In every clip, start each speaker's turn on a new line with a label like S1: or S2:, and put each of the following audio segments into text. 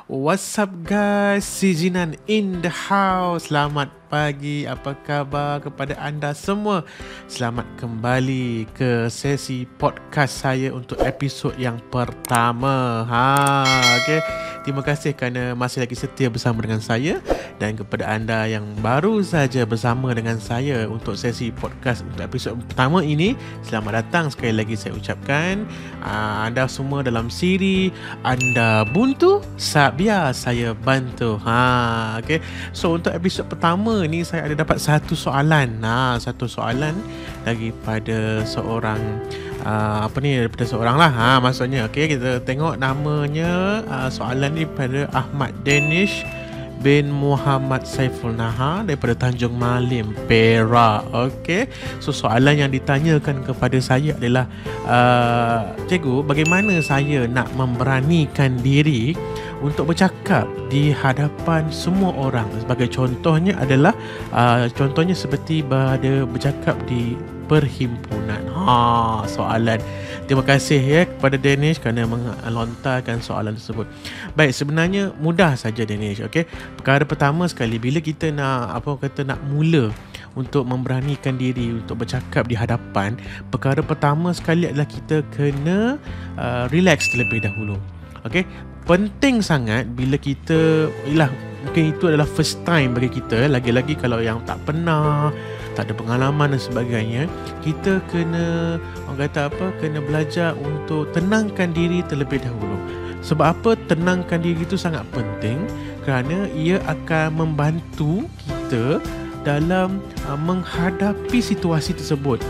S1: What's up guys, si Jinan in the house. Selamat pagi, apa khabar kepada anda semua? Selamat kembali ke sesi podcast saya untuk episod yang pertama. Okay. Terima kasih kerana masih lagi setia bersama dengan saya. Dan kepada anda yang baru saja bersama dengan saya untuk sesi podcast untuk episod pertama ini, selamat datang sekali lagi saya ucapkan. Anda semua dalam siri anda buntu, biar saya bantu. Okay. So untuk episod pertama ni saya ada dapat satu soalan. Satu soalan daripada seorang daripada seorang lah. Maksudnya kita tengok namanya. Soalan ni pada Ahmad Danish bin Muhammad Saiful Nahar daripada Tanjung Malim, Perak. So soalan yang ditanyakan kepada saya adalah, cikgu, bagaimana saya nak memberanikan diri untuk bercakap di hadapan semua orang? Sebagai contohnya adalah contohnya seperti bercakap di perhimpunan. Soalan. Terima kasih kepada Danish kerana melontarkan soalan tersebut. Baik, sebenarnya mudah saja Danish. Perkara pertama sekali, bila kita nak mula untuk memberanikan diri untuk bercakap di hadapan, perkara pertama sekali adalah kita kena relax terlebih dahulu. Penting sangat bila kita mungkin itu adalah first time bagi kita, lagi-lagi kalau yang tak pernah, tak ada pengalaman dan sebagainya, kita kena kena belajar untuk tenangkan diri terlebih dahulu. Sebab apa tenangkan diri itu sangat penting? Kerana ia akan membantu kita dalam menghadapi situasi tersebut.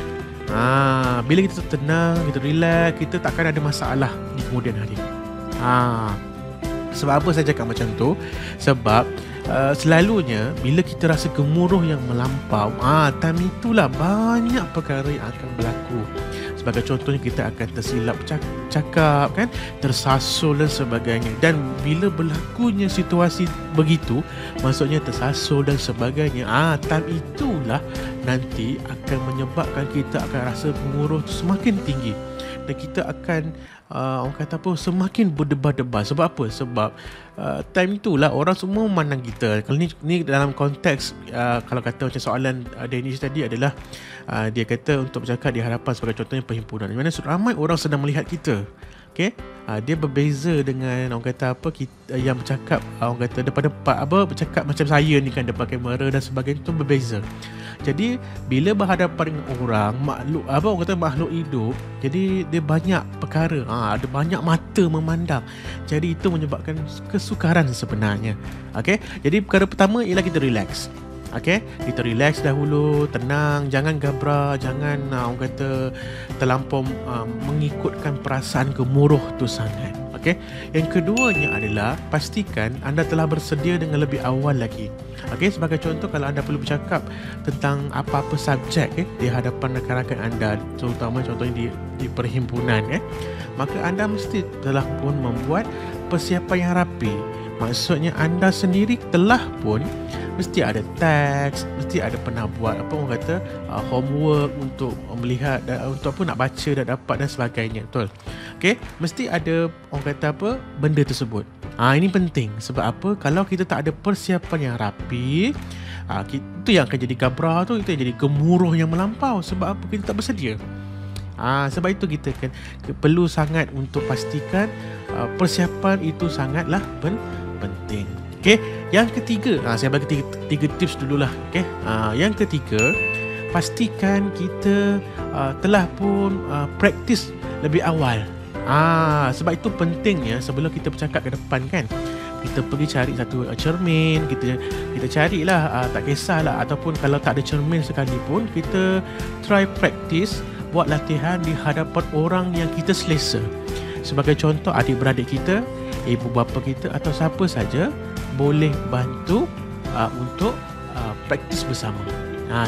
S1: Bila kita tenang, kita relax, kita takkan ada masalah di kemudian hari. Sebab apa saya cakap macam tu? Sebab selalunya bila kita rasa gemuruh yang melampau, time itulah banyak perkara yang akan berlaku. Sebagai contohnya, kita akan tersilap cakap kan, tersasul dan sebagainya. Dan bila berlakunya situasi begitu, maksudnya tersasul dan sebagainya, time itulah nanti akan menyebabkan kita akan rasa gemuruh tu semakin tinggi. Dan kita akan semakin berdebar-debar. Sebab apa? Sebab time itulah orang semua memandang kita. Kalau ni dalam konteks kalau kata macam soalan Danish tadi adalah dia kata untuk bercakap di hadapan sebagai contohnya perhimpunan, di mana ramai orang sedang melihat kita. Dia berbeza dengan kita yang bercakap depan-depan, bercakap macam saya ni kan, depan kamera dan sebagainya, itu berbeza. Jadi bila berhadapan dengan orang makhluk hidup, jadi dia banyak perkara, ada banyak mata memandang. Jadi itu menyebabkan kesukaran sebenarnya. Jadi perkara pertama ialah kita relax. Kita relax dahulu, tenang, jangan gabra, jangan terlampau mengikutkan perasaan gemuruh tu sangat. Yang keduanya adalah pastikan anda telah bersedia dengan lebih awal lagi. Sebagai contoh, kalau anda perlu bercakap tentang apa-apa subjek di hadapan rakan-rakan anda, terutama contohnya di perhimpunan, maka anda mesti telah pun membuat persiapan yang rapi. Maksudnya anda sendiri telah pun mesti ada teks, mesti ada pernah buat homework untuk melihat, untuk nak baca dan dapat dan sebagainya. Betul? Mesti ada benda tersebut. Ini penting. Sebab apa? Kalau kita tak ada persiapan yang rapi, itu yang akan jadi gabra tu, itu yang jadi gemuruh yang melampau. Sebab apa? Kita tak bersedia. Sebab itu kita kan perlu sangat untuk pastikan persiapan itu sangatlah penting. Yang ketiga, saya bagi tiga tips dululah. Yang ketiga, pastikan kita telah pun praktis lebih awal. Sebab itu pentingnya sebelum kita bercakap ke depan kan, kita pergi cari satu cermin, kita carilah, tak kisahlah, ataupun kalau tak ada cermin sekalipun, kita try practice buat latihan di hadapan orang yang kita selesa. Sebagai contoh, adik-beradik kita, ibu bapa kita, atau siapa saja boleh bantu untuk praktis bersama.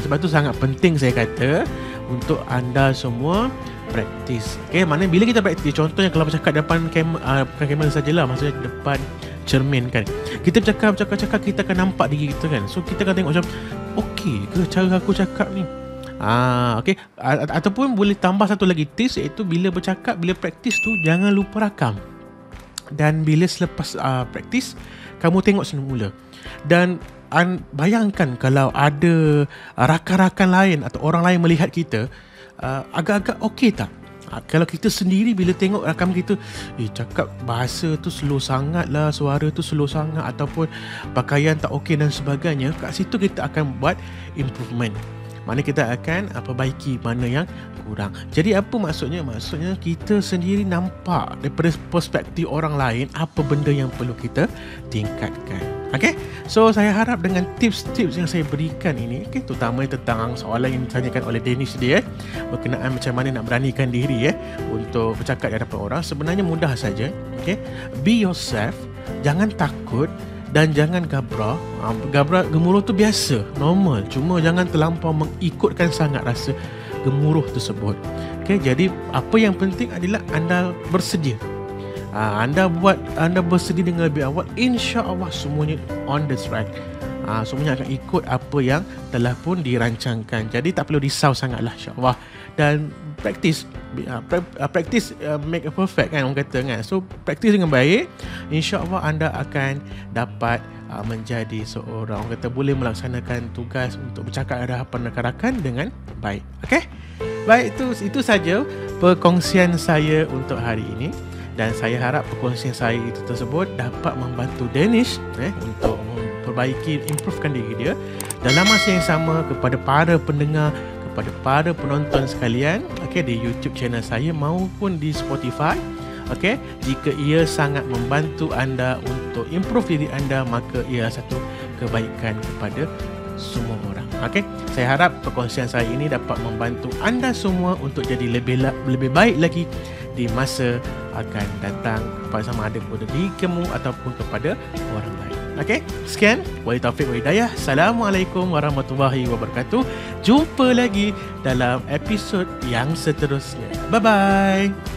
S1: Sebab itu sangat penting saya kata untuk anda semua praktis. Maknanya bila kita praktis, contohnya kalau bercakap depan kamera sajalah, maksudnya depan cermin kan, kita bercakap, kita akan nampak diri kita kan. So kita akan tengok macam, okey ke cara aku cakap ni? Ataupun boleh tambah satu lagi tips, iaitu bila bercakap, bila praktis tu, jangan lupa rakam. Dan bila selepas praktis, kamu tengok semula. Dan bayangkan kalau ada rakan-rakan lain atau orang lain melihat kita, agak-agak okey tak? Kalau kita sendiri bila tengok rakan kita, cakap bahasa tu slow sangat lah, suara tu slow sangat, ataupun pakaian tak okey dan sebagainya, kat situ kita akan buat improvement. Mana kita akan perbaiki mana yang kurang. Jadi apa maksudnya? Maksudnya kita sendiri nampak daripada perspektif orang lain apa benda yang perlu kita tingkatkan. Okay? So saya harap dengan tips-tips yang saya berikan ini, terutama tentang soalan yang ditanyakan oleh Danish dia, berkenaan macam mana nak beranikan diri untuk bercakap di hadapan orang, sebenarnya mudah saja. Okay? Be yourself, jangan takut dan jangan gabrah. Gemuruh tu biasa, normal. Cuma jangan terlampau mengikutkan sangat rasa gemuruh tersebut. Okay, jadi apa yang penting adalah anda bersedia. Anda bersedia dengan lebih awal, insya-Allah semuanya on the track. Semuanya akan ikut apa yang telah pun dirancangkan. Jadi tak perlu risau sangatlah, insya-Allah. Dan practice make a perfect kan, orang kata kan. So practice dengan baik, insya-Allah anda akan dapat menjadi seorang, orang kata, boleh melaksanakan tugas untuk bercakap di hadapan rakan-rakan dengan baik. Okey? Baik, itu saja perkongsian saya untuk hari ini, dan saya harap perkongsian saya itu tersebut dapat membantu Danish untuk memperbaiki, improvekan diri dia. Dalam masa yang sama, kepada para pendengar, kepada para penonton sekalian, di YouTube channel saya maupun di Spotify, jika ia sangat membantu anda untuk improve diri anda, maka ia satu kebaikan kepada semua orang. Saya harap perkongsian saya ini dapat membantu anda semua untuk jadi lebih baik lagi di masa akan datang, sama ada kepada diri kamu ataupun kepada orang lain. Sekian, wabillahi taufiq wal hidayah. Assalamualaikum warahmatullahi wabarakatuh. Jumpa lagi dalam episod yang seterusnya. Bye bye.